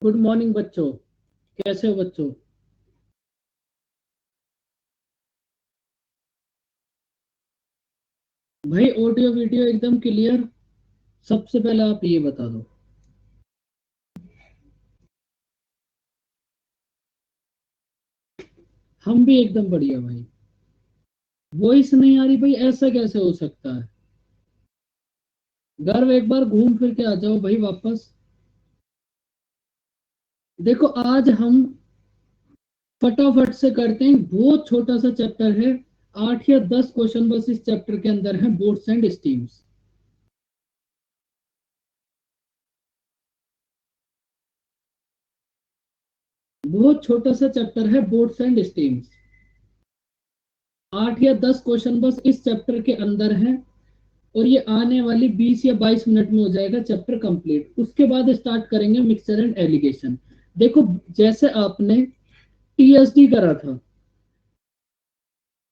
Good morning बच्चों। कैसे हो बच्चों? भाई ऑडियो वीडियो एकदम क्लियर। सबसे पहले आप ये बता दो। हम भी एकदम बढ़िया भाई। वॉइस नहीं आ रही भाई, ऐसा कैसे हो सकता है? घर एक बार घूम फिर के आ जाओ भाई वापस। देखो आज हम फटाफट से करते हैं, बहुत छोटा सा चैप्टर है। 8 या 10 क्वेश्चन बस इस चैप्टर के अंदर है, बोट्स एंड स्टीम्स। बहुत छोटा सा चैप्टर है, बोट्स एंड स्टीम्स। 8 या 10 क्वेश्चन बस इस चैप्टर के अंदर है। और ये आने वाली 20 या 22 मिनट में हो जाएगा चैप्टर कंप्लीट। उसके बाद स्टार्ट करेंगे मिक्सचर एंड एलिगेशन। देखो, जैसे आपने टीएसडी करा था,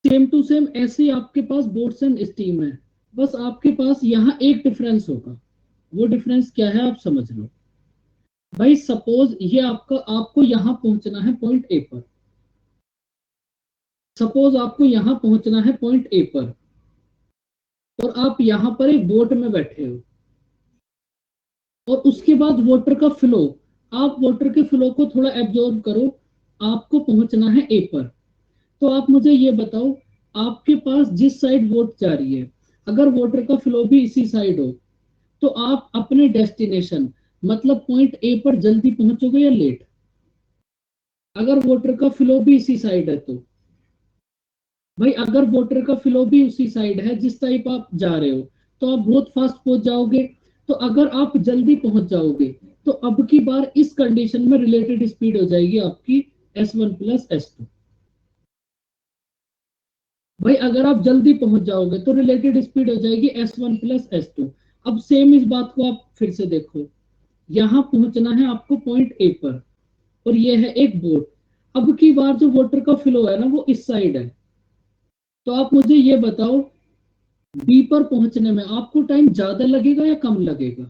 सेम टू सेम ऐसे ही आपके पास बोट्स एंड स्टीम है। बस आपके पास यहाँ एक डिफरेंस होगा। वो डिफरेंस क्या है आप समझ लो। भाई सपोज ये आपका, आपको यहाँ पहुंचना है पॉइंट ए पर। सपोज आपको यहाँ पहुंचना है पॉइंट ए पर, और आप यहाँ पर एक बोट में बैठे हो। और उसके बाद वाटर का फ्लो, आप वाटर के फ्लो को थोड़ा एब्जॉर्ब करो। आपको पहुंचना है ए पर। तो आप मुझे ये बताओ, आपके पास जिस साइड वोट जा रही है, अगर वाटर का फ्लो भी इसी साइड हो, तो आप अपने डेस्टिनेशन मतलब पॉइंट ए पर जल्दी पहुंचोगे या लेट? अगर वाटर का फ्लो भी इसी साइड है तो भाई, अगर वाटर का फ्लो भी उसी साइड है जिस टाइप आप जा रहे हो, तो आप बहुत फास्ट पहुंच जाओगे। तो अगर आप जल्दी पहुंच जाओगे, तो अब की बार इस कंडीशन में रिलेटेड स्पीड हो जाएगी आपकी S1 + S2। भाई अगर आप जल्दी पहुंच जाओगे तो रिलेटेड स्पीड हो जाएगी S1 + S2। अब सेम इस बात को आप फिर से देखो। यहां पहुंचना है आपको पॉइंट ए पर, और ये है एक बोट। अब की बार जो वाटर का फ्लो है ना, वो इस साइड है। तो आप मुझे ये बताओ, बी पर पहुंचने में आपको टाइम ज्यादा लगेगा या कम लगेगा?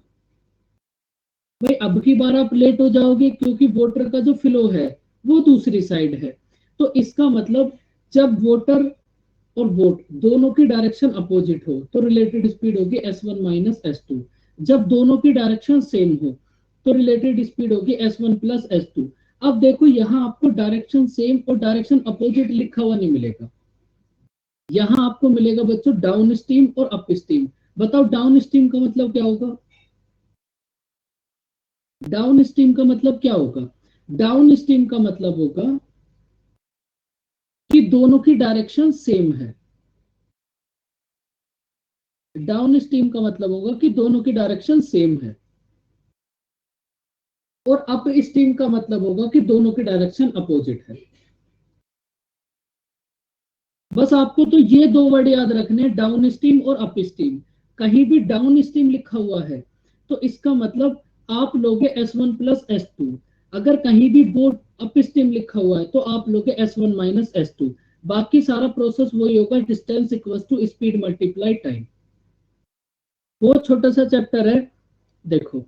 भाई अब की बार आप लेट हो जाओगे, क्योंकि वाटर का जो फ्लो है वो दूसरी साइड है। तो इसका मतलब, जब वाटर और बोट दोनों की डायरेक्शन अपोजिट हो, तो रिलेटेड स्पीड होगी S1 - S2। जब दोनों की डायरेक्शन सेम हो, तो रिलेटेड स्पीड होगी S1 + S2। अब देखो, यहाँ आपको डायरेक्शन सेम और डायरेक्शन अपोजिट लिखा हुआ नहीं मिलेगा। यहाँ आपको मिलेगा बच्चों डाउन स्ट्रीम और अप स्ट्रीम। बताओ डाउन स्ट्रीम का मतलब क्या होगा? डाउन स्ट्रीम का मतलब क्या होगा? डाउन स्ट्रीम का मतलब होगा कि दोनों की डायरेक्शन सेम है। डाउन स्ट्रीम का मतलब होगा कि दोनों की डायरेक्शन सेम है। और अप स्ट्रीम का मतलब होगा कि दोनों की डायरेक्शन अपोजिट है। बस आपको तो ये दो वर्ड याद रखने हैं, डाउन स्ट्रीम और अप स्ट्रीम। कहीं भी डाउन स्ट्रीम लिखा हुआ है, तो इसका मतलब आप लोगे S1 + S2। अगर कहीं भी बोर्ड अप स्ट्रीम लिखा हुआ है, तो आप लोगे S1 - S2। बाकी सारा प्रोसेस वही होगा, distance equal to speed multiply time. बहुत छोटा सा चैप्टर है। देखो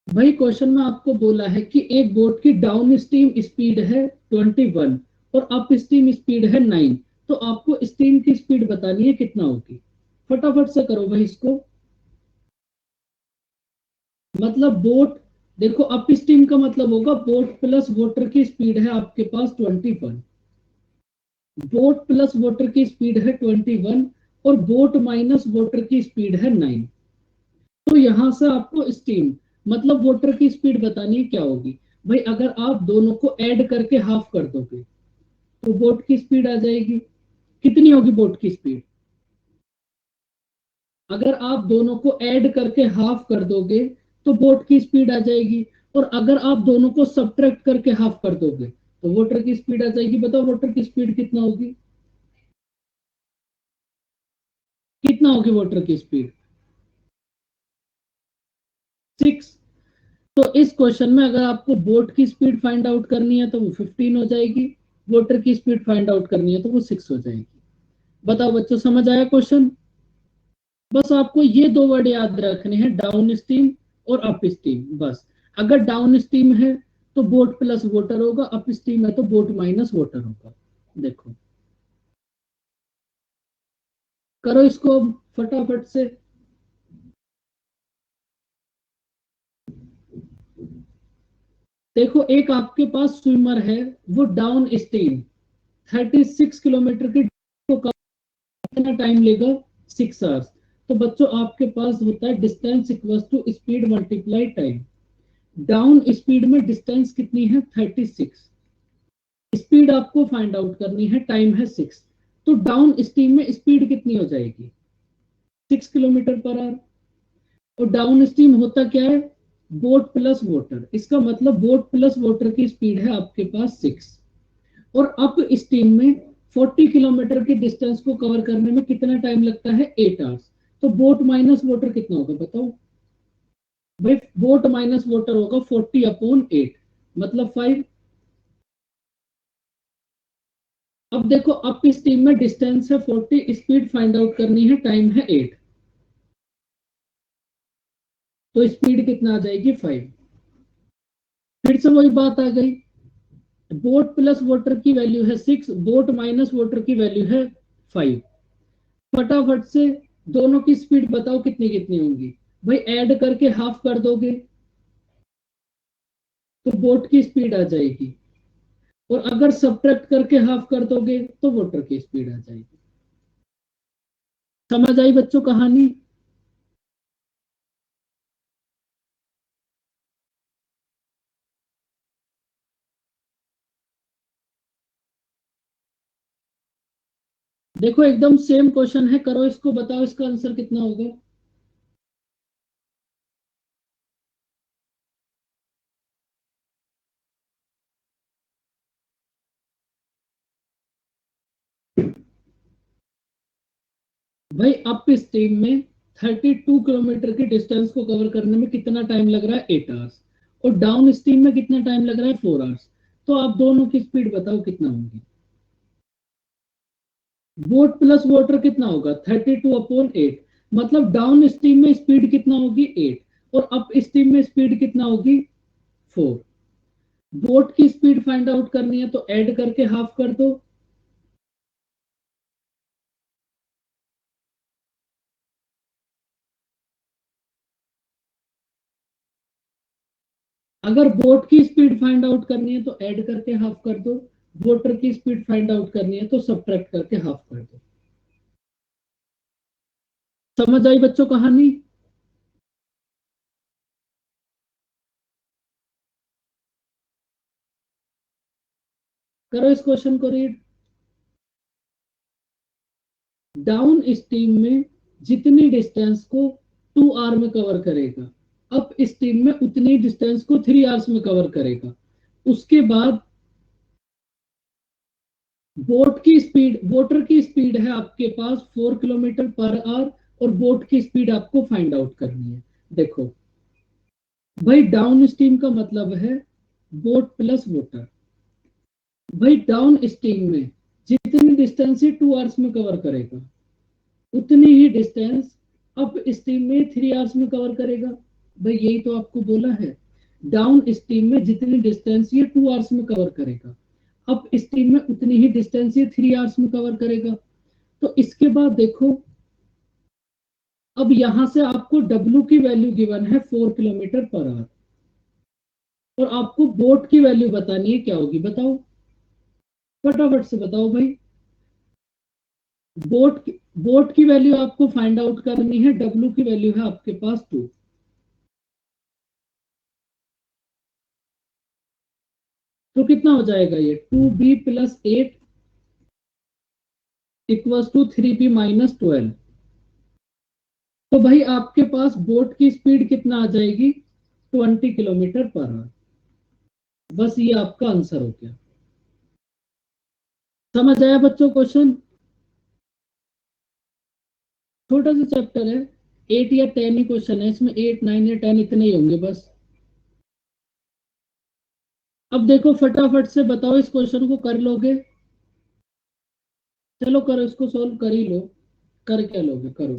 भाई, क्वेश्चन में आपको बोला है कि एक बोट की डाउन स्ट्रीम स्पीड है 21 और अप स्ट्रीम स्पीड है 9। तो आपको स्ट्रीम की स्पीड बतानी है कितना होगी। फटाफट से करो भाई इसको। मतलब बोट, देखो अप स्ट्रीम का मतलब होगा बोट प्लस वाटर की स्पीड है आपके पास 21। बोट प्लस वाटर की स्पीड है 21, और बोट माइनस वाटर की स्पीड है 9। तो यहां से आपको स्टीम मतलब वाटर की स्पीड बतानी है क्या होगी। भाई अगर आप दोनों को ऐड करके हाफ कर दोगे, तो बोट की स्पीड आ जाएगी। कितनी होगी बोट की स्पीड? अगर आप दोनों को ऐड करके हाफ कर दोगे, तो बोट की स्पीड आ जाएगी। और अगर आप दोनों को सब्ट्रैक्ट करके हाफ कर दोगे, तो वाटर की स्पीड आ जाएगी। बताओ वाटर की स्पीड कितना होगी? कितना होगी वाटर की स्पीड? 6। तो इस क्वेश्चन में अगर आपको बोट की स्पीड फाइंड आउट करनी है, तो वो 15 हो जाएगी। वाटर की स्पीड फाइंड आउट करनी है, तो वो 6 हो जाएगी। बताओ बच्चों, समझ आया क्वेश्चन? बस आपको ये दो वर्ड याद रखने हैं, डाउन स्ट्रीम और अप स्ट्रीम, बस। अगर डाउन स्ट्रीम है तो बोट प्लस वाटर होगा, अप स्ट्रीम है तो बोट माइनस वाटर होगा। देखो, करो इसको अब फटाफट से। देखो, एक आपके पास स्विमर है, वो डाउन स्ट्रीम 36 किलोमीटर की को कितना टाइम लेगा, 6 आवर्स। तो बच्चों आपके पास होता है distance equal to speed multiply time. Down speed में डिस्टेंस कितनी है, 36। स्पीड आपको फाइंड आउट करनी है, टाइम है 6। तो डाउन स्ट्रीम में स्पीड कितनी हो जाएगी, 6 किलोमीटर पर आवर। और डाउन स्ट्रीम होता क्या है, बोट प्लस वाटर। इसका मतलब बोट प्लस वाटर की स्पीड है आपके पास 6। और अप स्ट्रीम में 40 किलोमीटर की डिस्टेंस को कवर करने में कितना टाइम लगता है, 8 आवर्स। तो बोट माइनस वाटर कितना होगा बताओ भाई, बोट माइनस वाटर होगा 40/8, मतलब 5। अब देखो, अप स्ट्रीम में डिस्टेंस है 40, स्पीड फाइंड आउट करनी है, टाइम है 8। तो स्पीड कितना आ जाएगी, 5। फिर से वही बात आ गई, बोट प्लस वाटर की वैल्यू है 6, बोट माइनस वाटर की वैल्यू है 5। फटाफट से दोनों की स्पीड बताओ कितनी कितनी होंगी। भाई ऐड करके हाफ कर दोगे तो बोट की स्पीड आ जाएगी, और अगर सब्ट्रैक्ट करके हाफ कर दोगे तो वाटर की स्पीड आ जाएगी। समझ आई बच्चों कहानी। देखो एकदम सेम क्वेश्चन है, करो इसको, बताओ इसका आंसर कितना होगा। भाई अप स्ट्रीम में 32 किलोमीटर की डिस्टेंस को कवर करने में कितना टाइम लग रहा है, 8 आवर्स। और डाउन स्ट्रीम में कितना टाइम लग रहा है, 4 आवर्स। तो आप दोनों की स्पीड बताओ कितना होगी। बोट प्लस वाटर कितना होगा, 32/8। मतलब डाउन स्ट्रीम में स्पीड कितना होगी, 8। और अप स्ट्रीम में स्पीड कितना होगी, 4। बोट की स्पीड फाइंड आउट करनी है तो ऐड करके हाफ कर दो। अगर बोट की स्पीड फाइंड आउट करनी है तो ऐड करके हाफ कर दो, वाटर की स्पीड फाइंड आउट करनी है तो सब्ट्रैक्ट करके हाफ कर दो। समझ आई बच्चों कहानी। करो इस क्वेश्चन को रीड। डाउन स्ट्रीम में जितनी डिस्टेंस को 2 आवर में कवर करेगा, अप स्ट्रीम में उतनी डिस्टेंस को 3 आवर्स में कवर करेगा। उसके बाद बोट की स्पीड, वाटर की स्पीड है आपके पास 4 किलोमीटर पर आवर, और बोट की स्पीड आपको फाइंड आउट करनी है। देखो भाई, डाउन स्ट्रीम का मतलब है बोट प्लस वाटर। भाई डाउन स्ट्रीम में जितनी डिस्टेंस ही 2 आवर्स में कवर करेगा, उतनी ही डिस्टेंस अप स्ट्रीम में 3 आवर्स में कवर करेगा। भाई यही तो आपको बोला है, डाउन स्ट्रीम में जितनी डिस्टेंस ये 2 आवर्स में कवर करेगा, अप स्ट्रीम में उतनी ही डिस्टेंस ये 3 आवर्स में कवर करेगा। तो इसके बाद देखो, अब यहां से आपको डब्ल्यू की वैल्यू गिवन है 4 किलोमीटर पर आवर, और आपको बोट की वैल्यू बतानी है क्या होगी, बताओ फटाफट से बताओ भाई। बोट की वैल्यू आपको फाइंड आउट करनी है, डब्ल्यू की वैल्यू है आपके पास 2। तो कितना हो जाएगा ये, 2b+8 इक्वल टू 3b-12। तो भाई आपके पास बोट की स्पीड कितना आ जाएगी, 20 किलोमीटर पर आवर। बस ये आपका आंसर हो गया। समझ आया बच्चों क्वेश्चन। छोटा सा चैप्टर है, 8 या 10 ही क्वेश्चन है इसमें, 8, 9 या 10 इतने ही होंगे बस। अब देखो फटाफट से बताओ, इस क्वेश्चन को कर लोगे। चलो करो, इसको सोल्व कर ही लो। कर क्या लोगे, करो।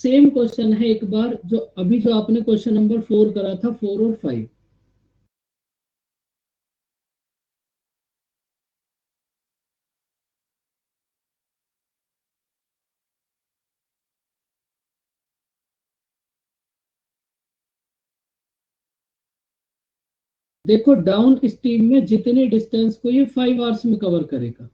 सेम क्वेश्चन है एक बार, जो अभी जो आपने क्वेश्चन नंबर 4 करा था, 4 और 5। देखो डाउन स्ट्रीम में जितने डिस्टेंस को ये 5 आवर्स में कवर करेगा।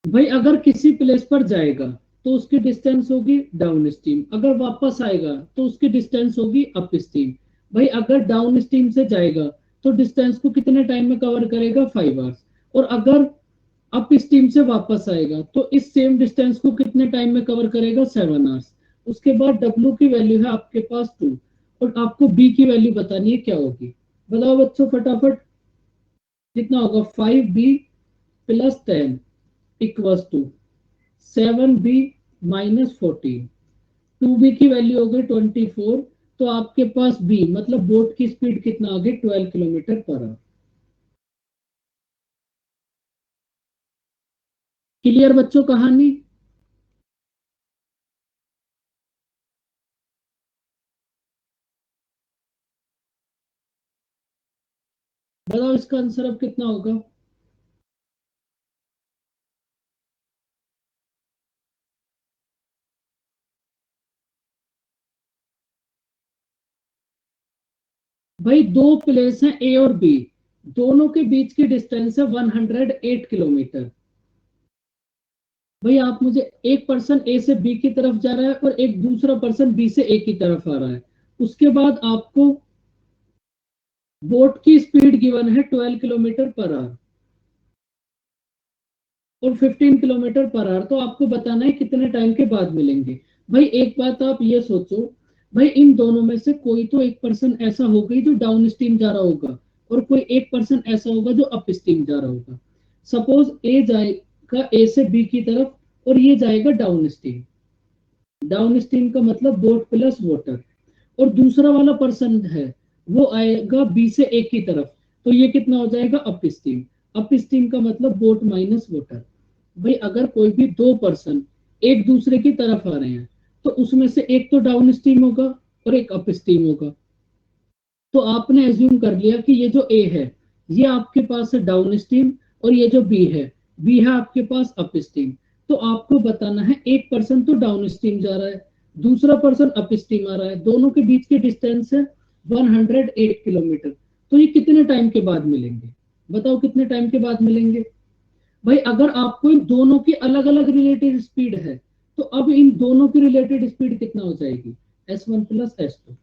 भाई अगर किसी प्लेस पर जाएगा तो उसकी डिस्टेंस होगी डाउन स्ट्रीम, अगर वापस आएगा तो उसकी डिस्टेंस होगी अप स्ट्रीम। भाई अगर डाउन स्ट्रीम से जाएगा तो डिस्टेंस को कितने टाइम में कवर करेगा, 5 आवर्स। और अगर अप स्ट्रीम से वापस आएगा तो इस सेम डिस्टेंस को कितने टाइम में कवर करेगा, 7 आवर्स। उसके बाद W की वैल्यू है आपके पास 2, और आपको B की वैल्यू बतानी है क्या होगी। बताओ बच्चों फटाफट, कितना होगा, 5B plus 10 equals to 7B minus 14। 2B की वैल्यू हो गई 24, तो आपके पास B मतलब बोट की स्पीड कितना आ गई, 12 किलोमीटर पर आवर। क्लियर बच्चों कहानी। बताओ इसका आंसर अब कितना होगा। भाई दो प्लेस हैं ए और बी, दोनों के बीच की डिस्टेंस है 108 किलोमीटर। भाई आप मुझे, एक पर्सन ए से बी की तरफ जा रहा है और एक दूसरा पर्सन बी से ए की तरफ आ रहा है, उसके बाद आपको बोट की स्पीड गिवन है 12 किलोमीटर पर आवर और 15 किलोमीटर पर आवर, तो आपको बताना है कितने टाइम के बाद मिलेंगे। भाई एक बात आप ये सोचो, भाई इन दोनों में से कोई तो एक पर्सन ऐसा होगा जो डाउन स्ट्रीम जा रहा होगा, और कोई एक पर्सन ऐसा होगा जो अप स्ट्रीम जा रहा होगा। सपोज ए जाएगा ए से बी की तरफ और ये जाएगा डाउन स्ट्रीम। डाउन स्ट्रीम का मतलब बोट प्लस वाटर। और दूसरा वाला पर्सन है वो आएगा बी से ए की तरफ, तो ये कितना हो जाएगा, अप स्ट्रीम। अप स्ट्रीम का मतलब बोट माइनस वाटर। भाई अगर कोई भी दो पर्सन एक दूसरे की तरफ आ रहे हैं तो उसमें से एक तो डाउन स्ट्रीम होगा और एक अप स्ट्रीम होगा। तो आपने एज्यूम कर लिया कि ये जो ए है ये आपके पास है डाउन स्ट्रीम, और ये जो बी है आपके पास अप स्ट्रीम। तो आपको बताना है, एक पर्सन तो डाउन स्ट्रीम जा रहा है, दूसरा पर्सन अप स्ट्रीम आ रहा है, दोनों के बीच की डिस्टेंस है 108 किलोमीटर। तो ये कितने टाइम के बाद मिलेंगे, बताओ कितने टाइम के बाद मिलेंगे। भाई अगर आपको इन दोनों की अलग अलग रिलेटिव स्पीड है तो अब इन दोनों की रिलेटेड स्पीड कितना हो जाएगी, S1 प्लस S2।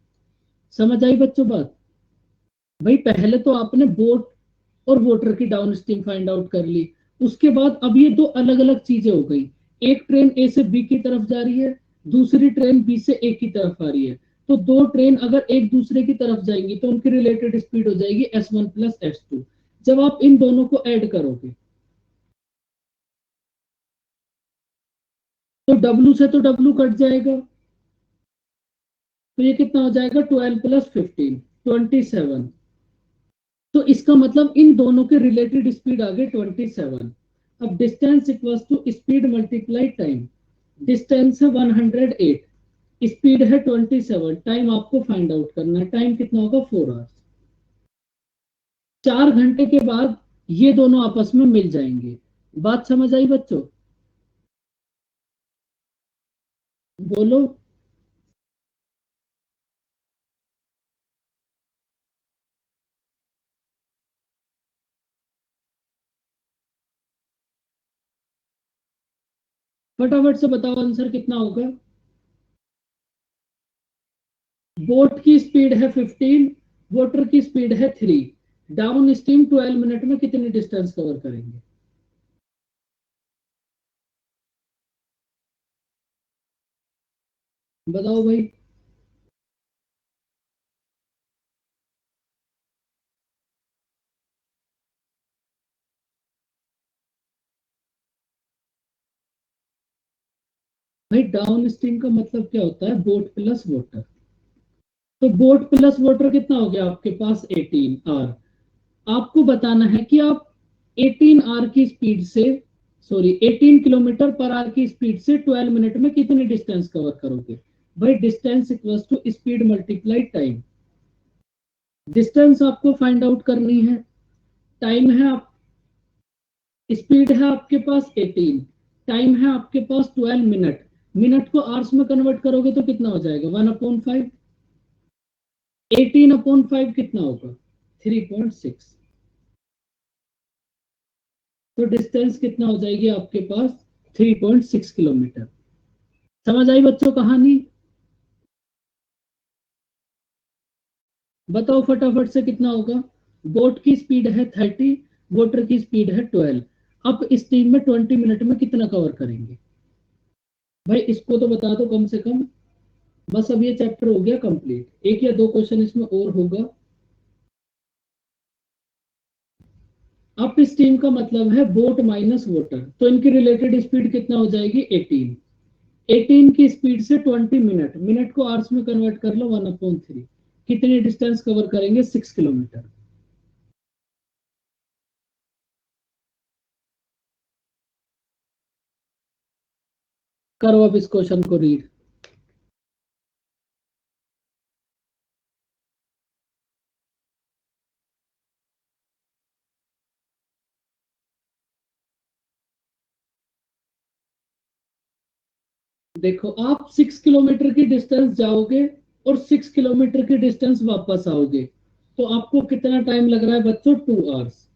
समझ आई बच्चों बात। भाई पहले तो आपने बोट और वाटर की डाउन स्ट्रीम फाइंड आउट कर ली, उसके बाद अब ये दो अलग अलग चीजें हो गई। एक ट्रेन ए से बी की तरफ जा रही है, दूसरी ट्रेन बी से ए की तरफ आ रही है। तो दो ट्रेन अगर एक दूसरे की तरफ जाएंगी तो उनकी रिलेटेड स्पीड हो जाएगी S1 प्लस S2। जब आप इन दोनों को ऐड करोगे तो W से तो W कट जाएगा, तो ये कितना हो जाएगा, 12 प्लस 15, 27। तो इसका मतलब इन दोनों के रिलेटेड स्पीड आ गई 27। अब distance equals to speed multiply time. Distance है 108, स्पीड है 27, टाइम आपको फाइंड आउट करना है, टाइम कितना होगा, 4 आवर्स। 4 घंटे के बाद ये दोनों आपस में मिल जाएंगे। बात समझ आई बच्चों, बोलो। फटाफट से बताओ आंसर कितना होगा। बोट की स्पीड है 15, वाटर की स्पीड है 3। डाउन स्ट्रीम 12 मिनट में कितनी डिस्टेंस कवर करेंगे। बताओ भाई। भाई डाउन स्ट्रीम का मतलब क्या होता है, बोट प्लस वाटर। तो बोट प्लस वाटर कितना हो गया आपके पास, 18 आर। आपको बताना है कि आप 18 आर की स्पीड से सॉरी 18 किलोमीटर पर आवर की स्पीड से 12 मिनट में कितनी डिस्टेंस कवर करोगे? भाई distance equals to speed multiply time. Distance आपको फाइंड आउट करनी है, टाइम है आप, स्पीड है आपके पास 18, टाइम है आपके पास 12 मिनट, मिनट को आवर्स में कन्वर्ट करोगे तो कितना हो जाएगा? 1/5। 18/5 कितना होगा? 3.6। तो डिस्टेंस कितना हो जाएगी आपके पास? 3.6 किलोमीटर। समझ आई बच्चों कहानी? बताओ फटाफट से कितना होगा? बोट की स्पीड है 30, वाटर की स्पीड है 12। अब इस टीम में 20 मिनट में कितना कवर करेंगे? भाई इसको तो बता दो कम से कम। बस अब ये चैप्टर हो गया कंप्लीट, एक या दो क्वेश्चन इसमें और होगा। अब इस टीम का मतलब है बोट माइनस वाटर, तो इनकी रिलेटेड स्पीड कितना हो जाएगी? 18। 18 की स्पीड से 20 मिनट, मिनट को आवर्स में कन्वर्ट कर लो 1/3। कितनी डिस्टेंस कवर करेंगे? 6 किलोमीटर। करो अब इस क्वेश्चन को रीड। देखो आप 6 किलोमीटर की डिस्टेंस जाओगे और 6 किलोमीटर की डिस्टेंस वापस आओगे, तो आपको कितना टाइम लग रहा है बच्चों? 2 आवर्स।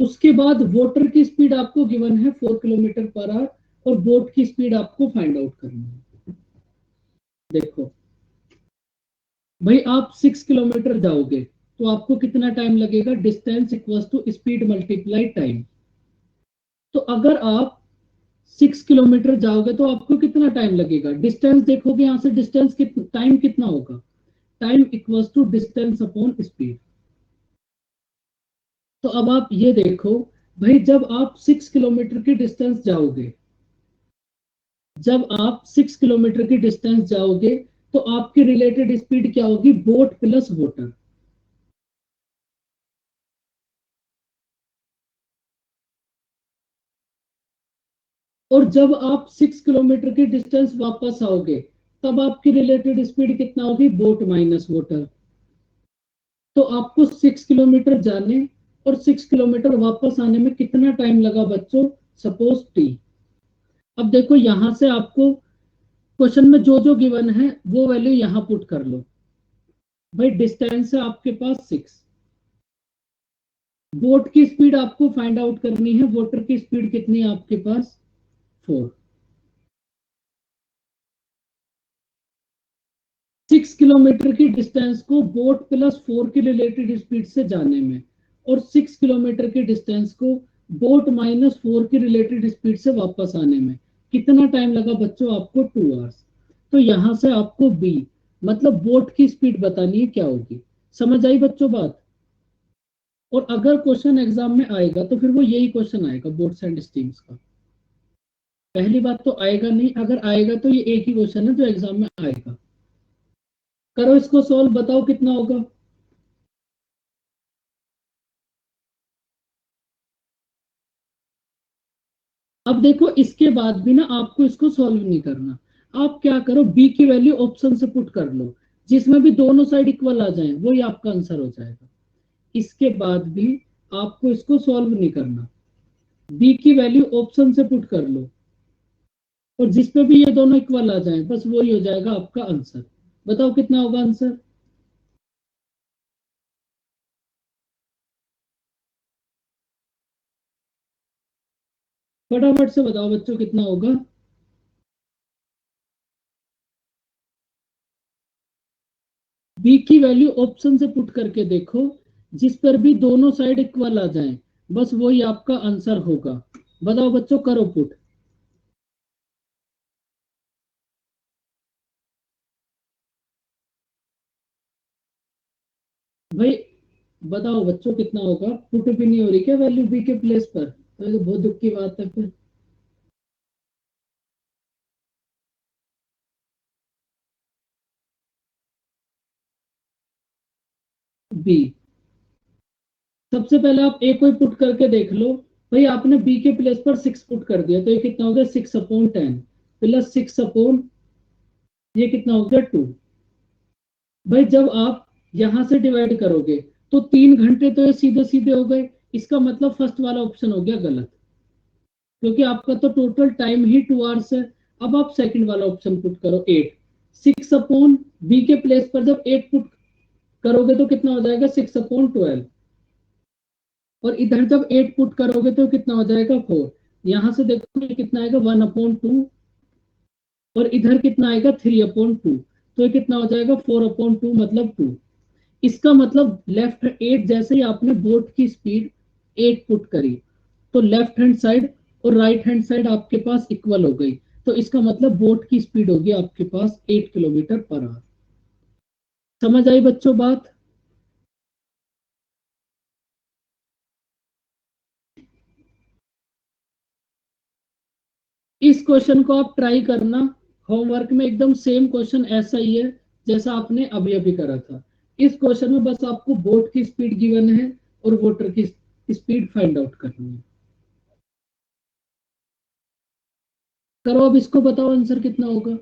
उसके बाद वाटर की स्पीड आपको गिवन है 4 किलोमीटर पर आवर, और बोट की स्पीड आपको फाइंड आउट करनी है। देखो भाई आप 6 किलोमीटर जाओगे तो आपको कितना टाइम लगेगा? Distance equals to speed multiply time. तो अगर आप 6 किलोमीटर जाओगे तो आपको कितना टाइम लगेगा? डिस्टेंस देखोगे यहां से, डिस्टेंस टाइम कितना होगा? Time equals to distance upon speed. तो अब आप ये देखो भाई, जब आप 6 किलोमीटर की डिस्टेंस जाओगे, जब आप 6 किलोमीटर की डिस्टेंस जाओगे तो आपकी रिलेटेड स्पीड क्या होगी? Boat plus water. और जब आप 6 किलोमीटर की डिस्टेंस वापस आओगे तब आपकी रिलेटेड स्पीड कितना होगी? Boat minus water. तो आपको 6 किलोमीटर जाने और 6 किलोमीटर वापस आने में कितना टाइम लगा बच्चों? Suppose T. अब देखो यहां से आपको क्वेश्चन में जो जो गिवन है वो वैल्यू यहां पुट कर लो। भाई डिस्टेंस है आपके पास 6, बोट की स्पीड आपको फाइंड आउट करनी है, वाटर की स्पीड कितनी है आपके पास? 4। 6 किलोमीटर की डिस्टेंस को बोट प्लस 4 की रिलेटेड स्पीड से जाने में, और 6 किलोमीटर की डिस्टेंस को बोट माइनस 4 की रिलेटेड स्पीड से वापस आने में कितना टाइम लगा बच्चों? आपको 2 आवर्स। तो यहां से आपको बी मतलब बोट की स्पीड बतानी है क्या होगी। समझ आई बच्चों बात? और अगर क्वेश्चन एग्जाम में आएगा तो फिर वो यही क्वेश्चन आएगा बोट्स एंड स्टीम्स का। पहली बात तो आएगा नहीं, अगर आएगा तो ये एक ही क्वेश्चन है जो एग्जाम में आएगा। करो इसको सॉल्व, बताओ कितना होगा? अब देखो इसके बाद भी ना आपको इसको सॉल्व नहीं करना। आप क्या करो, बी की वैल्यू ऑप्शन से पुट कर लो, जिसमें भी दोनों साइड इक्वल आ जाए वही आपका आंसर हो जाएगा। इसके बाद भी आपको इसको सॉल्व नहीं करना, बी की वैल्यू ऑप्शन से पुट कर लो, और जिसपे भी ये दोनों इक्वल आ जाए बस वही हो जाएगा आपका आंसर। बताओ कितना होगा आंसर? फटाफट से बताओ बच्चों कितना होगा? बी की वैल्यू ऑप्शन से पुट करके देखो, जिस पर भी दोनों साइड इक्वल आ जाए बस वही आपका आंसर होगा। बताओ बच्चों, करो पुट। भाई बताओ बच्चों कितना होगा? पुट भी नहीं हो रही क्या वैल्यू बी के प्लेस पर? तो ये तो बहुत दुख की बात है फिर। बी। सबसे पहले आप ए को ही पुट करके देख लो, भाई आपने बी के प्लेस पर 6 पुट कर दिया, तो ये कितना हो गया 6/10 प्लस 6 ये कितना हो गया 2। भाई जब आप यहां से डिवाइड करोगे तो 3 घंटे तो ये सीधे सीधे हो गए, इसका मतलब फर्स्ट वाला ऑप्शन हो गया गलत, क्योंकि आपका तो टोटल टाइम ही 2 आवर्स है। अब आप सेकंड वाला ऑप्शन पुट करो 8, 6/बी के प्लेस पर जब 8 पुट करोगे तो कितना हो जाएगा 6/12, और इधर जब 8 पुट करोगे तो कितना हो जाएगा 4। यहां से देखो ये कितना आएगा 1/2, और इधर कितना आएगा 3/2, तो ये कितना हो जाएगा 4/2 मतलब 2। इसका मतलब लेफ्ट 8 जैसे ही आपने बोट की स्पीड 8 पुट करी तो लेफ्ट हैंड साइड और राइट हैंड साइड आपके पास इक्वल हो गई, तो इसका मतलब बोट की स्पीड होगी आपके पास 8 किलोमीटर पर आवर। समझ आई बच्चों बात? इस क्वेश्चन को आप ट्राई करना, होमवर्क में एकदम सेम क्वेश्चन ऐसा ही है जैसा आपने अभी अभी करा था। इस क्वेश्चन में बस आपको बोट की स्पीड गिवन है और वाटर की स्पीड फाइंड आउट करनी है। करो अब इसको, बताओ आंसर कितना होगा।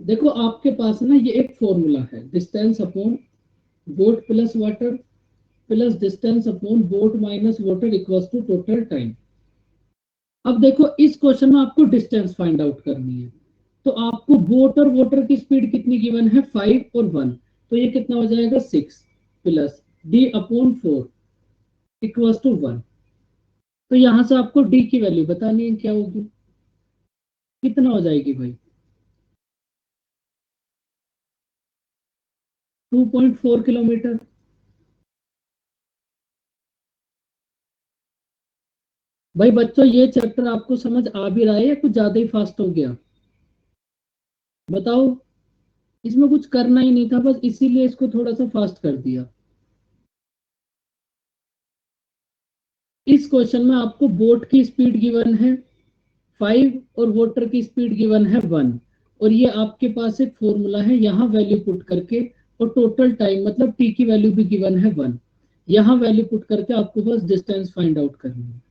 देखो आपके पास ना ये एक फॉर्मूला है, distance upon boat plus water plus distance upon boat minus water equals to total time. अब देखो इस क्वेश्चन में आपको डिस्टेंस फाइंड आउट करनी है, तो आपको बोट और वाटर की स्पीड कितनी गिवन है 5 और 1, तो ये कितना हो जाएगा 6 प्लस d/4 इक्वल्स टू 1। तो यहां से आपको d की वैल्यू बतानी है क्या होगी, कितना हो जाएगी भाई 2.4 किलोमीटर। भाई बच्चों ये चैप्टर आपको समझ आ भी रहा है या कुछ ज्यादा ही फास्ट हो गया, बताओ। इसमें कुछ करना ही नहीं था, बस इसीलिए इसको थोड़ा सा फास्ट कर दिया। इस क्वेश्चन में आपको बोट की स्पीड गिवन है 5 और वाटर की स्पीड गिवन है 1, और ये आपके पास एक फॉर्मूला है, यहाँ वैल्यू पुट करके और टोटल टाइम मतलब टी की वैल्यू भी गिवन है 1, यहाँ वैल्यू पुट करके आपको बस डिस्टेंस फाइंड आउट करनी है।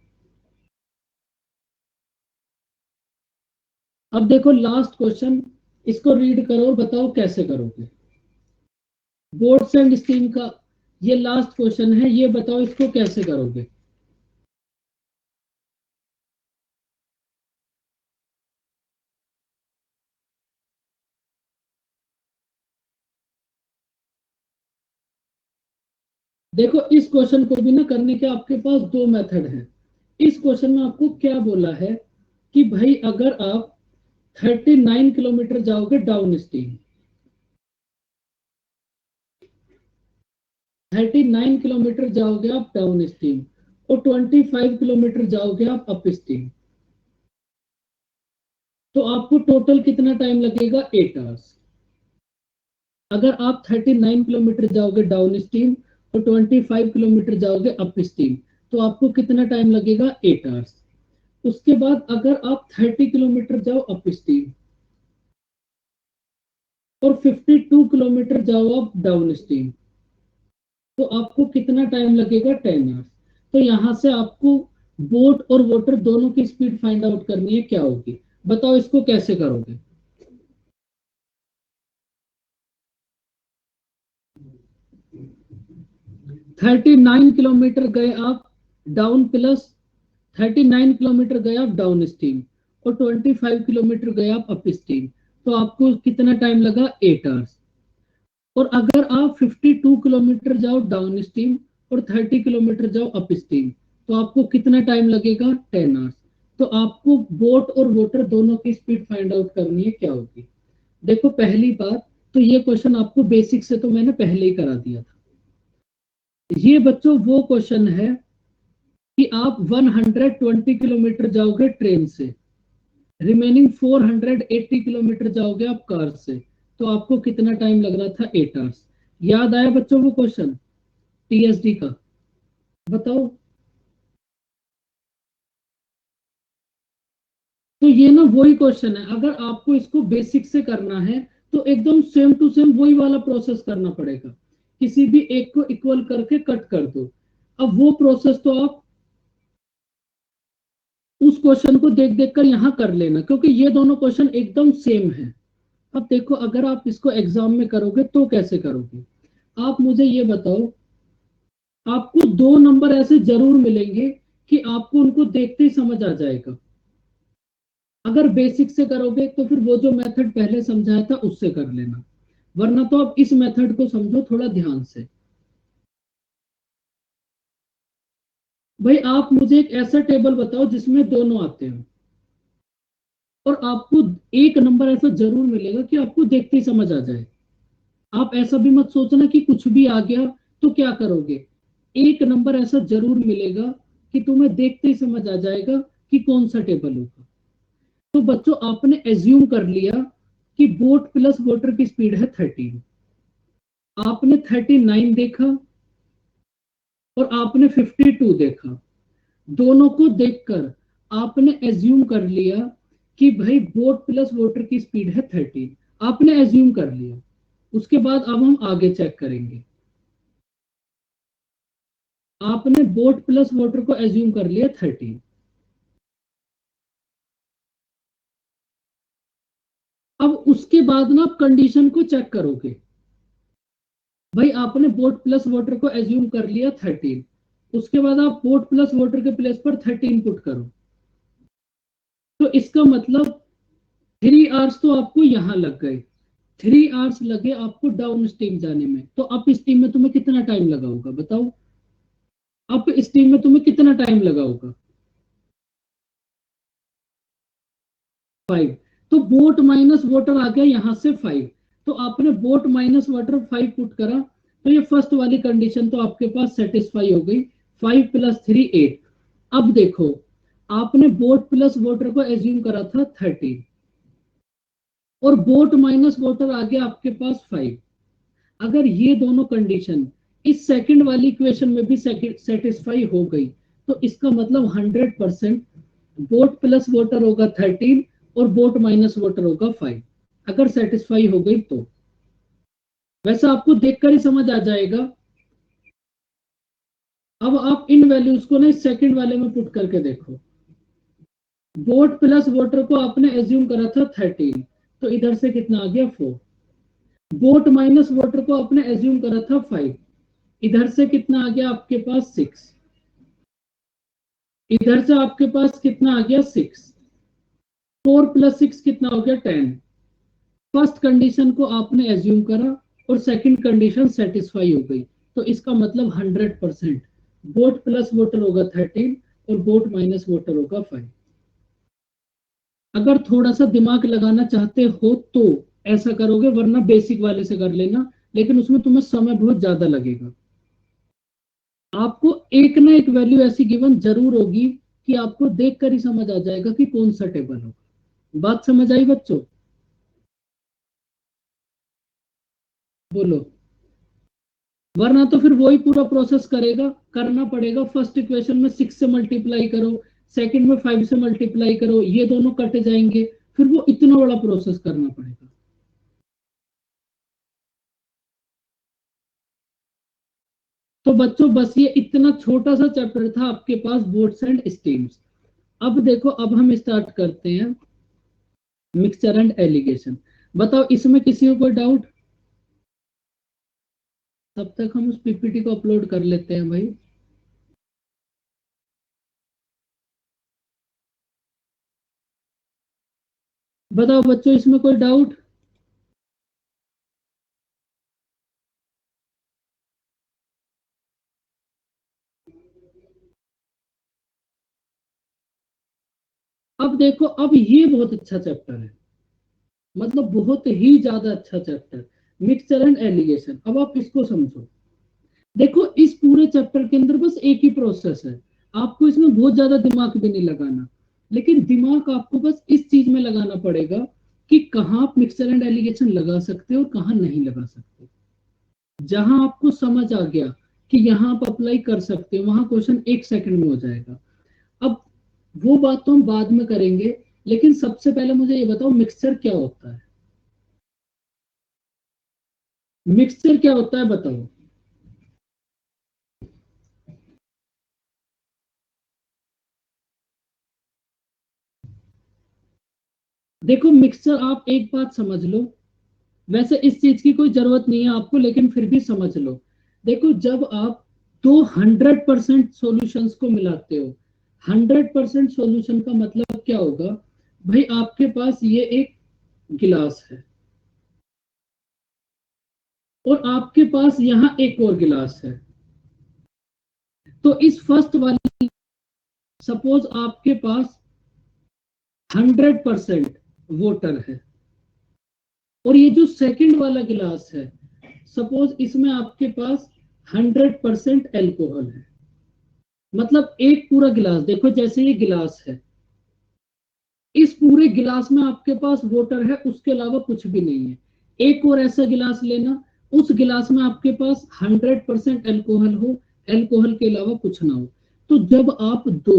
अब देखो लास्ट क्वेश्चन, इसको रीड करो, बताओ कैसे करोगे। बोट्स एंड स्टीम का ये लास्ट क्वेश्चन है, ये बताओ इसको कैसे करोगे। देखो इस क्वेश्चन को भी ना करने के आपके पास दो मेथड हैं। इस क्वेश्चन में आपको क्या बोला है कि भाई अगर आप 39 किलोमीटर जाओगे डाउन स्ट्रीम, 39 किलोमीटर जाओगे आप डाउन स्ट्रीम और 25 किलोमीटर जाओगे आप अप स्ट्रीम, तो आपको टोटल कितना टाइम लगेगा 8 आवर्स। अगर आप 39 किलोमीटर जाओगे डाउन स्ट्रीम और 25 किलोमीटर जाओगे अप स्ट्रीम, तो आपको कितना टाइम लगेगा 8 आवर्स। उसके बाद अगर आप 30 किलोमीटर जाओ अप स्ट्रीम और 52 किलोमीटर जाओ आप डाउन स्ट्रीम, तो आपको कितना टाइम लगेगा 10 आवर्स। तो यहां से आपको बोट और वाटर दोनों की स्पीड फाइंड आउट करनी है, क्या होगी बताओ, इसको कैसे करोगे। 39 किलोमीटर गए आप डाउन प्लस 39 किलोमीटर गए आप डाउन स्ट्रीम और 25 किलोमीटर गए आप अप स्ट्रीम, तो आपको कितना टाइम लगा 8 आवर्स। और अगर आप 52 किलोमीटर जाओ डाउन स्ट्रीम और 30 किलोमीटर जाओ अप स्ट्रीम, तो आपको कितना टाइम लगेगा 10 आवर्स। तो आपको बोट और वाटर दोनों की स्पीड फाइंड आउट करनी है, क्या होगी। देखो पहली बात तो ये क्वेश्चन आपको बेसिक से तो मैंने पहले ही करा दिया था। ये बच्चों वो क्वेश्चन है कि आप 120 किलोमीटर जाओगे ट्रेन से, रिमेनिंग 480 किलोमीटर जाओगे आप कार से, तो आपको कितना टाइम लग रहा था 8 आवर्स। याद आया बच्चों वो क्वेश्चन टीएसडी का, बताओ। तो ये ना वही क्वेश्चन है, अगर आपको इसको बेसिक से करना है तो एकदम सेम टू सेम वही वाला प्रोसेस करना पड़ेगा, किसी भी एक को इक्वल करके कट कर दो। अब वो प्रोसेस तो आप उस क्वेश्चन को देख देख कर यहाँ कर लेना, क्योंकि ये दोनों क्वेश्चन एकदम सेम है। अब देखो अगर आप इसको एग्जाम में करोगे तो कैसे करोगे, आप मुझे ये बताओ, आपको दो नंबर ऐसे जरूर मिलेंगे कि आपको उनको देखते ही समझ आ जाएगा। अगर बेसिक से करोगे तो फिर वो जो मेथड पहले समझाया था उससे कर लेना, वरना तो आप इस मेथड को समझो थोड़ा ध्यान से। भाई आप मुझे एक ऐसा टेबल बताओ जिसमें दोनों आते हो, और आपको एक नंबर ऐसा जरूर मिलेगा कि आपको देखते ही समझ आ जाए। आप ऐसा भी मत सोचना कि कुछ भी आ गया तो क्या करोगे, एक नंबर ऐसा जरूर मिलेगा कि तुम्हें देखते ही समझ आ जाएगा कि कौन सा टेबल होगा। तो बच्चों आपने एज्यूम कर लिया कि बोट प्लस वाटर की स्पीड है 13, आपने 39 देखा और आपने 52 देखा, दोनों को देखकर आपने एज्यूम कर लिया कि भाई बोट प्लस वाटर की स्पीड है 13, आपने एज्यूम कर लिया। उसके बाद अब हम आगे चेक करेंगे। आपने बोट प्लस वाटर को एज्यूम कर लिया 13, अब उसके बाद ना आप कंडीशन को चेक करोगे। भाई आपने बोट प्लस वाटर को एज्यूम कर लिया 13, उसके बाद आप बोट प्लस वाटर के प्लेस पर 13 पुट करो, तो इसका मतलब 3 आवर्स तो आपको यहां लग गए, 3 आवर्स लगे आपको डाउन स्ट्रीम जाने में। तो अप स्ट्रीम में तुम्हें कितना टाइम लगा होगा बताओ, अप स्ट्रीम में तुम्हें कितना टाइम लगा होगा, 5। तो बोट माइनस वाटर आ गया यहां से 5, तो आपने बोट माइनस वाटर 5 पुट करा, तो ये फर्स्ट वाली कंडीशन तो आपके पास सेटिस्फाई हो गई, 5 + 3 8। अब देखो आपने बोट प्लस वाटर को एज्यूम करा था 13, और बोट माइनस वाटर आ गया आपके पास 5। अगर ये दोनों कंडीशन इस सेकंड वाली इक्वेशन में भी सेटिस्फाई हो गई, तो इसका मतलब 100% बोट प्लस वाटर होगा 13 और बोट माइनस वाटर होगा 5, अगर सेटिस्फाई हो गई तो। वैसा आपको देखकर ही समझ आ जाएगा। अब आप इन वैल्यूज को ना इस सेकंड वाले में पुट करके देखो। बोट प्लस वाटर को आपने एज्यूम करा था 13, तो इधर से कितना आ गया 4। बोट माइनस वाटर को आपने एज्यूम करा था 5, इधर से कितना आ गया आपके पास 6, इधर से आपके पास कितना आ गया 6, 4 + 6 कितना हो गया 10। फर्स्ट कंडीशन को आपने एज्यूम करा और सेकंड कंडीशन सेटिस्फाई हो गई, तो इसका मतलब 100% बोट प्लस वाटर होगा 13 और बोट माइनस वाटर होगा 5। अगर थोड़ा सा दिमाग लगाना चाहते हो तो ऐसा करोगे, वरना बेसिक वाले से कर लेना, लेकिन उसमें तुम्हें समय बहुत ज्यादा लगेगा। आपको एक ना एक वैल्यू ऐसी गिवन जरूर होगी कि आपको देखकर ही समझ आ जाएगा कि कौन सा टेबल होगा। बात समझ आई बच्चों? बोलो, वरना तो फिर वही पूरा प्रोसेस करना पड़ेगा। फर्स्ट इक्वेशन में 6 से मल्टीप्लाई करो, सेकंड में 5 से मल्टीप्लाई करो, ये दोनों कट जाएंगे, फिर वो इतना बड़ा प्रोसेस करना पड़ेगा। तो बच्चों बस ये इतना छोटा सा चैप्टर था आपके पास, बोट्स एंड स्टीम्स। अब देखो, अब हम स्टार्ट करते हैं मिक्सचर एंड एलिगेशन। बताओ इसमें किसी को कोई डाउट? तब तक हम उस पीपीटी को अपलोड कर लेते हैं भाई। बताओ बच्चों इसमें कोई डाउट? अब देखो, अब ये बहुत अच्छा चैप्टर है, मतलब बहुत ही ज्यादा अच्छा चैप्टर, मिक्सचर एंड एलिगेशन। अब आप इसको समझो। देखो इस पूरे चैप्टर के अंदर बस एक ही प्रोसेस है, आपको इसमें बहुत ज्यादा दिमाग भी नहीं लगाना, लेकिन दिमाग आपको बस इस चीज में लगाना पड़ेगा कि कहाँ आप मिक्सचर एंड एलिगेशन लगा सकते हो और कहाँ नहीं लगा सकते। जहां आपको समझ आ गया कि यहाँ आप अप्लाई कर सकते हो, वहां क्वेश्चन 1 सेकंड में हो जाएगा। अब वो बात तो हम बाद में करेंगे, लेकिन सबसे पहले मुझे ये बताओ मिक्सचर क्या होता है? मिक्सचर क्या होता है बताओ। देखो मिक्सचर, आप एक बात समझ लो, वैसे इस चीज की कोई जरूरत नहीं है आपको, लेकिन फिर भी समझ लो। देखो जब आप दो 100% सॉल्यूशंस को मिलाते हो, 100% सॉल्यूशन का मतलब क्या होगा? भाई आपके पास ये एक गिलास है और आपके पास यहाँ एक और गिलास है। तो इस फर्स्ट वाली, सपोज आपके पास 100% वाटर है, और ये जो सेकंड वाला गिलास है, सपोज इसमें आपके पास 100% एल्कोहल है। मतलब एक पूरा गिलास, देखो जैसे ये गिलास है, इस पूरे गिलास में आपके पास वाटर है, उसके अलावा कुछ भी नहीं है। एक और ऐसा गिलास लेना, उस गिलास में आपके पास 100% एल्कोहल हो, एल्कोहल के अलावा कुछ ना हो। तो जब आप दो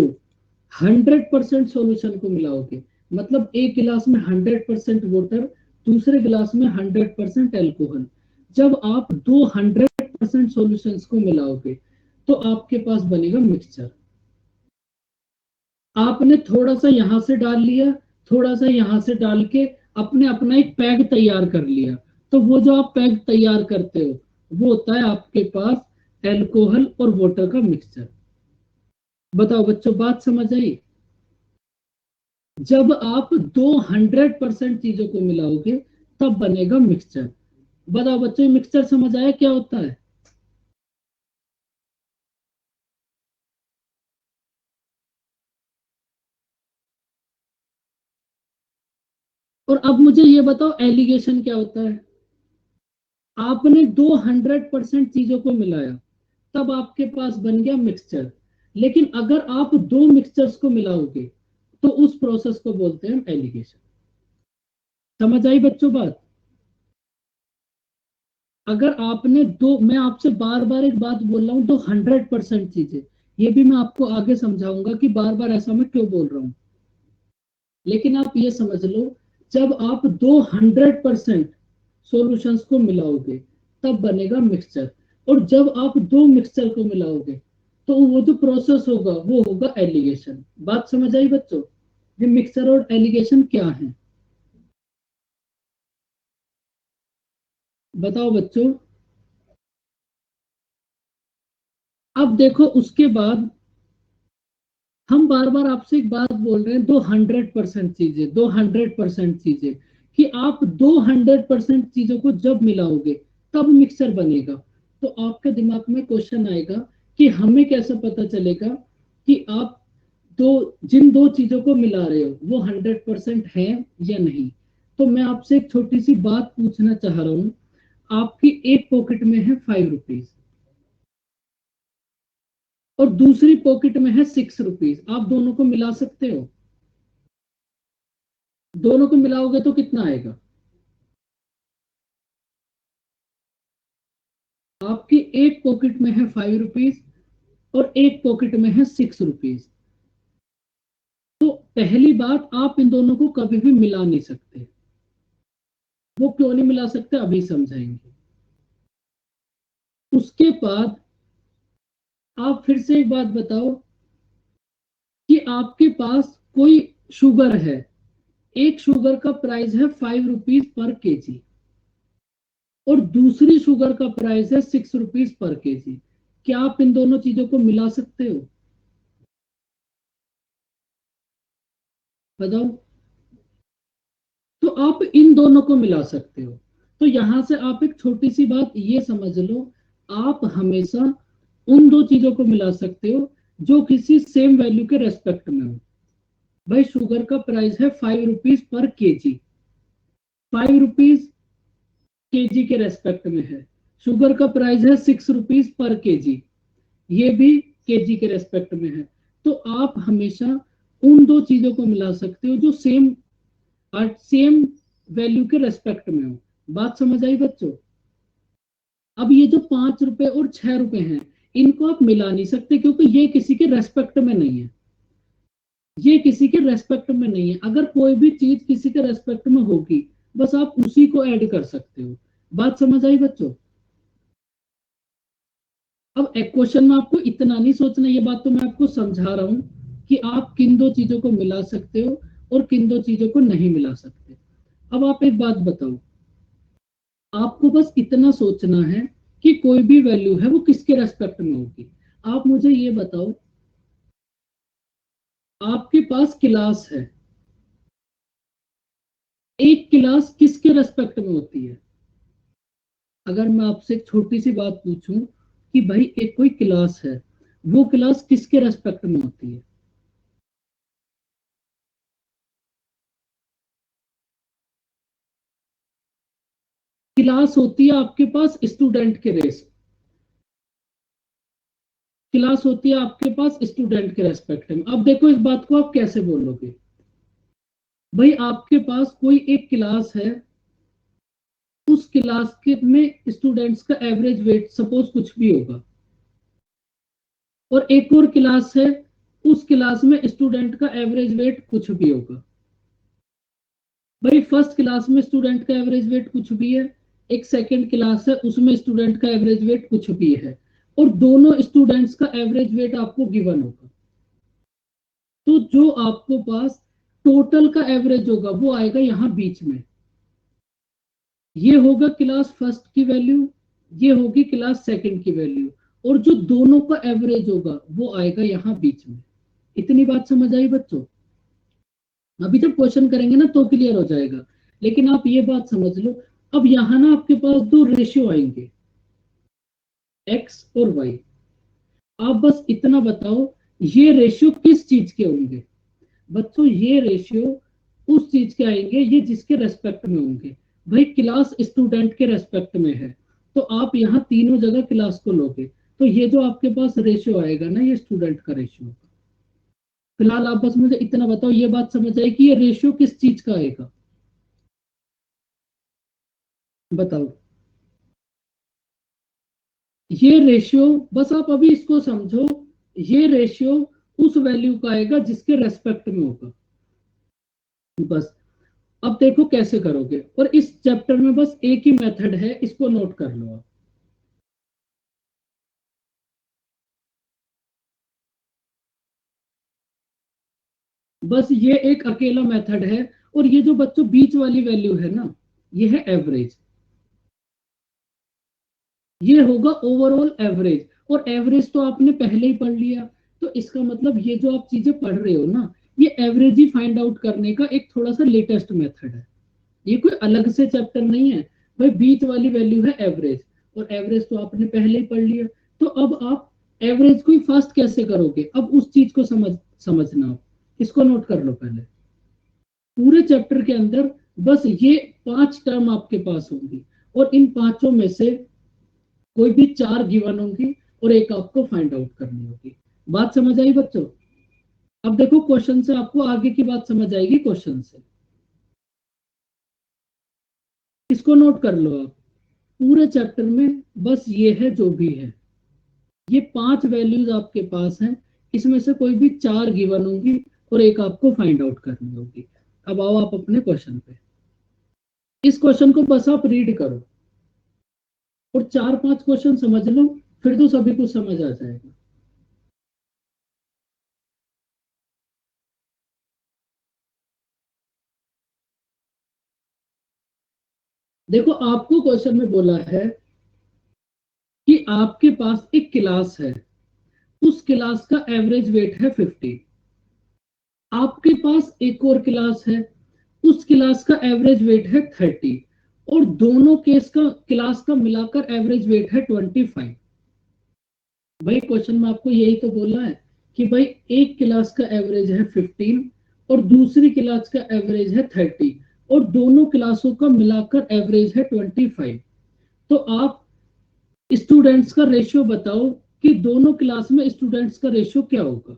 100% सॉल्यूशन को मिलाओगे, मतलब एक गिलास में 100% वाटर, दूसरे गिलास में 100% एल्कोहल, जब आप दो 100% सॉल्यूशंस को मिलाओगे तो आपके पास बनेगा मिक्सचर। आपने थोड़ा सा यहां से डाल लिया, थोड़ा सा यहां से डाल के अपने अपना एक पैग तैयार कर लिया। तो वो जो आप पैग तैयार करते हो, वो होता है आपके पास एल्कोहल और वाटर का मिक्सचर। बताओ बच्चों, बात समझ आई? जब आप दो 100% चीजों को मिलाओगे तब बनेगा मिक्सचर। बताओ बच्चों, मिक्सचर समझ आया क्या होता है? और अब मुझे ये बताओ, एलिगेशन क्या होता है? आपने दो 100% चीजों को मिलाया, तब आपके पास बन गया मिक्सचर। लेकिन अगर आप दो मिक्सचर्स को मिलाओगे तो उस प्रोसेस को बोलते हैं एलिगेशन। समझ आई बच्चों बात? अगर आपने दो, मैं आपसे बार बार एक बात बोल रहा हूं, दो 100% चीजें, ये भी मैं आपको आगे समझाऊंगा कि बार बार ऐसा मैं क्यों बोल रहा हूं। लेकिन आप ये समझ लो, जब आप दो 100% सॉल्यूशंस को मिलाओगे तब बनेगा मिक्सचर। और जब आप दो मिक्सचर को मिलाओगे तो वो जो प्रोसेस होगा वो होगा एलिगेशन। बात समझ आई बच्चों? ये मिक्सचर और एलिगेशन क्या है, बताओ बच्चों। अब देखो उसके बाद हम बार बार आपसे एक बात बोल रहे हैं, दो 100% चीजें, दो 100% चीजें, कि आप दो 100% चीजों को जब मिलाओगे तब मिक्सर बनेगा। तो आपके दिमाग में क्वेश्चन आएगा कि हमें कैसे पता चलेगा कि आप दो, जिन दो चीजों को मिला रहे हो वो 100% है या नहीं। तो मैं आपसे एक छोटी सी बात पूछना चाह रहा हूँ। आपकी एक पॉकेट में है 5 रुपीज और दूसरी पॉकेट में है 6 रुपीज, आप दोनों को मिला सकते हो? दोनों को मिलाओगे तो कितना आएगा? आपकी एक पॉकेट में है 5 रुपीज और एक पॉकेट में है 6 रुपीज। तो पहली बात, आप इन दोनों को कभी भी मिला नहीं सकते। वो क्यों नहीं मिला सकते, अभी समझाएंगे। उसके बाद आप फिर से एक बात बताओ कि आपके पास कोई शुगर है, एक शुगर का प्राइस है 5 रुपीज पर केजी और दूसरी शुगर का प्राइस है 6 रुपीज पर केजी। क्या आप इन दोनों चीजों को मिला सकते हो? बताओ। तो आप इन दोनों को मिला सकते हो। तो यहां से आप एक छोटी सी बात ये समझ लो, आप हमेशा उन दो चीजों को मिला सकते हो जो किसी सेम वैल्यू के रेस्पेक्ट में हो। भाई शुगर का प्राइस है 5 rupees per KG, 5 rupees KG के रेस्पेक्ट में है। शुगर का प्राइस है 6 रुपीज पर केजी, ये भी केजी के रेस्पेक्ट में है। तो आप हमेशा उन दो चीजों को मिला सकते हो जो सेम वैल्यू के रेस्पेक्ट में हो। बात समझ आई बच्चों? अब ये जो 5 रुपए और 6 रुपए हैं, इनको आप मिला नहीं सकते क्योंकि ये किसी के रेस्पेक्ट में नहीं है। ये किसी के रेस्पेक्ट में नहीं है। अगर कोई भी चीज किसी के रेस्पेक्ट में होगी, बस आप उसी को ऐड कर सकते हो। बात समझ आई बच्चों? अब एक क्वेश्चन में आपको इतना नहीं सोचना, ये बात तो मैं आपको समझा रहा हूं कि आप किन दो चीजों को मिला सकते हो और किन दो चीजों को नहीं मिला सकते। अब आप एक बात बताओ, आपको बस इतना सोचना है कि कोई भी वैल्यू है वो किसके रेस्पेक्ट में होगी। आप मुझे ये बताओ, आपके पास क्लास है, एक क्लास किसके रेस्पेक्ट में होती है? अगर मैं आपसे एक छोटी सी बात पूछूं कि भाई एक कोई क्लास है, वो क्लास किसके रेस्पेक्ट में होती है? क्लास होती है आपके पास स्टूडेंट के रेस क्लास होती है आपके पास स्टूडेंट के रेस्पेक्ट में। अब देखो इस बात को आप कैसे बोलोगे। भाई आपके पास कोई एक क्लास है, उस क्लास के में स्टूडेंट्स का एवरेज वेट सपोज कुछ भी होगा, और एक और क्लास है, उस क्लास में स्टूडेंट का एवरेज वेट कुछ भी होगा। भाई फर्स्ट क्लास में स्टूडेंट का एवरेज वेट कुछ भी है, एक सेकंड क्लास है उसमें स्टूडेंट का एवरेज वेट कुछ भी है, और दोनों स्टूडेंट्स का एवरेज वेट आपको गिवन होगा। तो जो आपको पास टोटल का एवरेज होगा वो आएगा यहां बीच में। ये होगा क्लास फर्स्ट की वैल्यू, ये होगी क्लास सेकंड की वैल्यू, और जो दोनों का एवरेज होगा वो आएगा यहाँ बीच में। इतनी बात समझ आई बच्चों? अभी जब क्वेश्चन करेंगे ना तो क्लियर हो जाएगा, लेकिन आप ये बात समझ लो। अब यहाँ ना आपके पास दो रेशियो आएंगे, एक्स और वाई। आप बस इतना बताओ, ये रेशियो किस चीज के होंगे? बच्चों ये रेशियो उस चीज के आएंगे ये जिसके रेस्पेक्ट में होंगे। भाई क्लास स्टूडेंट के रेस्पेक्ट में है, तो आप यहाँ तीनों जगह क्लास को लोगे, तो ये जो आपके पास रेशियो आएगा ना, ये स्टूडेंट का रेशियो होगा। फिलहाल आप बस मुझे इतना बताओ, ये बात समझ आई कि ये रेशियो किस चीज का आएगा? बताओ। ये रेशियो, बस आप अभी इसको समझो, ये रेशियो उस वैल्यू का आएगा जिसके रेस्पेक्ट में होगा। बस अब देखो कैसे करोगे, और इस चैप्टर में बस एक ही मेथड है, इसको नोट कर लो आप। बस ये एक अकेला मेथड है, और ये जो बच्चों बीच वाली वैल्यू है ना, ये है एवरेज। ये होगा ओवरऑल एवरेज, और एवरेज तो आपने पहले ही पढ़ लिया। तो इसका मतलब ये जो आप चीजें पढ़ रहे हो ना, ये एवरेज ही फाइंड आउट करने का एक थोड़ा सा लेटेस्ट मेथड है। ये कोई अलग से चैप्टर नहीं है। भाई बीच वाली वैल्यू है एवरेज, और एवरेज तो आपने पहले ही पढ़ लिया। तो अब आप एवरेज को ही फर्स्ट कैसे करोगे, अब उस चीज को समझना आप। इसको नोट कर लो पहले। पूरे चैप्टर के अंदर बस ये पांच टर्म आपके पास होंगी, और इन पांचों में से कोई भी चार गिवन होंगी, और एक आपको फाइंड आउट करनी होगी। बात समझ आई बच्चों? अब देखो क्वेश्चन से आपको आगे की बात समझ आएगी क्वेश्चन से। इसको नोट कर लो आप। पूरे चैप्टर में बस ये है जो भी है, ये पांच वैल्यूज आपके पास हैं, इसमें से कोई भी चार गिवन होंगी, और एक आपको फाइंड आउट करनी होगी। अब आओ आप अपने क्वेश्चन पे। इस क्वेश्चन को बस आप रीड करो, और चार पांच क्वेश्चन समझ लो, फिर तो सभी कुछ समझ आ जाएगा। देखो आपको क्वेश्चन में बोला है कि आपके पास एक क्लास है, उस क्लास का एवरेज वेट है 50। आपके पास एक और क्लास है, उस क्लास का एवरेज वेट है 30, और दोनों केस का क्लास का मिलाकर एवरेज वेट है 25। भाई क्वेश्चन में आपको यही तो बोला है कि भाई एक क्लास का एवरेज है 15, और दूसरी क्लास का एवरेज है 30, और दोनों क्लासों का मिलाकर एवरेज है 25। तो आप स्टूडेंट्स का रेशियो बताओ कि दोनों क्लास में स्टूडेंट्स का रेशियो क्या होगा।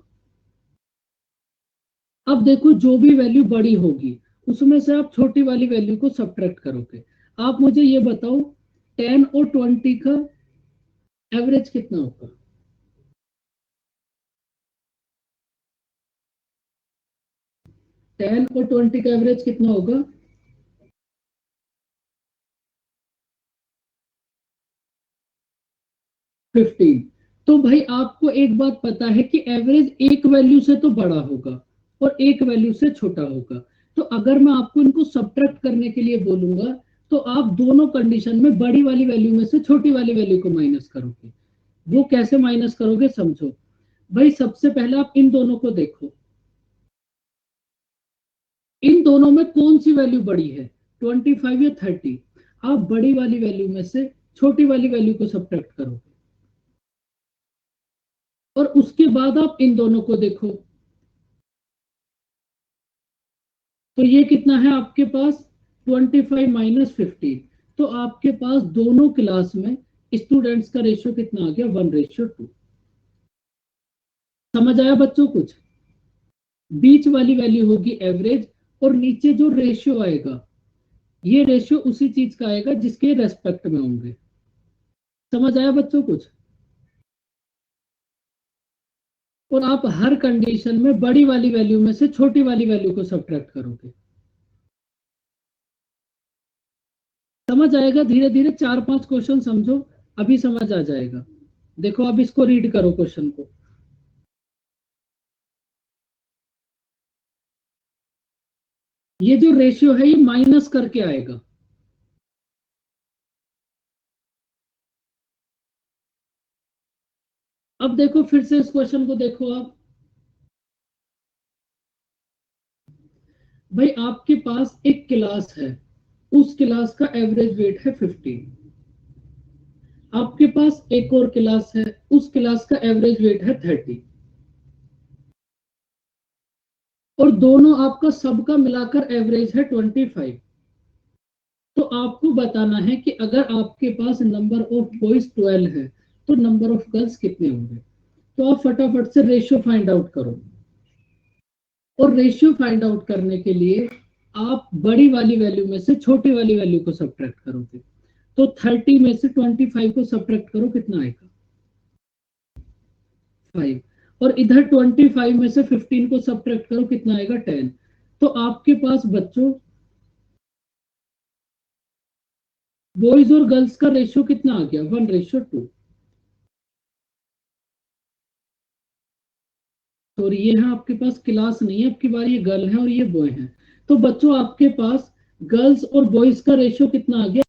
अब देखो जो भी वैल्यू बड़ी होगी उसमें से आप छोटी वाली वैल्यू को सब्ट्रैक्ट करोगे। आप मुझे ये बताओ, 10 और 20 का एवरेज कितना होगा? 10 और 20 का एवरेज कितना होगा? 15। तो भाई आपको एक बात पता है कि एवरेज एक वैल्यू से तो बड़ा होगा और एक वैल्यू से छोटा होगा। तो अगर मैं आपको इनको सब्ट्रैक्ट करने के लिए बोलूंगा तो आप दोनों कंडीशन में बड़ी वाली वैल्यू में से छोटी वाली वैल्यू को माइनस करोगे। वो कैसे माइनस करोगे समझो। भाई सबसे पहले आप इन दोनों को देखो, इन दोनों में कौन सी वैल्यू बड़ी है, 25 या 30? आप बड़ी वाली वैल्यू में से छोटी वाली वैल्यू को सब्ट्रैक्ट करोगे और उसके बाद आप इन दोनों को देखो। तो ये कितना है आपके पास? 25 माइनस 15। तो आपके पास दोनों क्लास में स्टूडेंट्स का रेशियो कितना आ गया? 1:2। समझ आया बच्चों कुछ? बीच वाली वैल्यू होगी एवरेज और नीचे जो रेशियो आएगा ये रेशियो उसी चीज का आएगा जिसके रेस्पेक्ट में होंगे। समझ आया बच्चों कुछ? और आप हर कंडीशन में बड़ी वाली वैल्यू में से छोटी वाली वैल्यू को सब्ट्रैक्ट करोगे। समझ आएगा धीरे धीरे, 4-5 क्वेश्चन समझो, अभी समझ आ जाएगा। देखो अब इसको रीड करो क्वेश्चन को। ये जो रेशियो है ये माइनस करके आएगा। अब देखो फिर से इस क्वेश्चन को देखो आप। भाई आपके पास एक क्लास है, उस क्लास का एवरेज वेट है 15। आपके पास एक और क्लास है, उस क्लास का एवरेज वेट है 30। और दोनों आपका सबका मिलाकर एवरेज है 25। तो आपको बताना है कि अगर आपके पास नंबर ऑफ बॉयज 12 है तो नंबर ऑफ गर्ल्स कितने होंगे। तो आप फटाफट से रेशियो फाइंड आउट करो। और रेशियो फाइंड आउट करने के लिए आप बड़ी वाली वैल्यू में से छोटी वाली वैल्यू को सब्ट्रैक्ट करोगे। तो 30 में से 25 को सब्ट्रैक्ट करो, कितना आएगा? 5। और इधर 25 में से 15 को सब्ट्रैक्ट करो, कितना आएगा? 10। तो आपके पास बच्चों बॉयज और गर्ल्स का रेशियो कितना आ गया? 1:2। और ये है आपके पास क्लास नहीं है, आपकी बार ये गर्ल है और ये बॉय है। तो बच्चों आपके पास गर्ल्स और बॉयज का रेशियो कितना आ गया?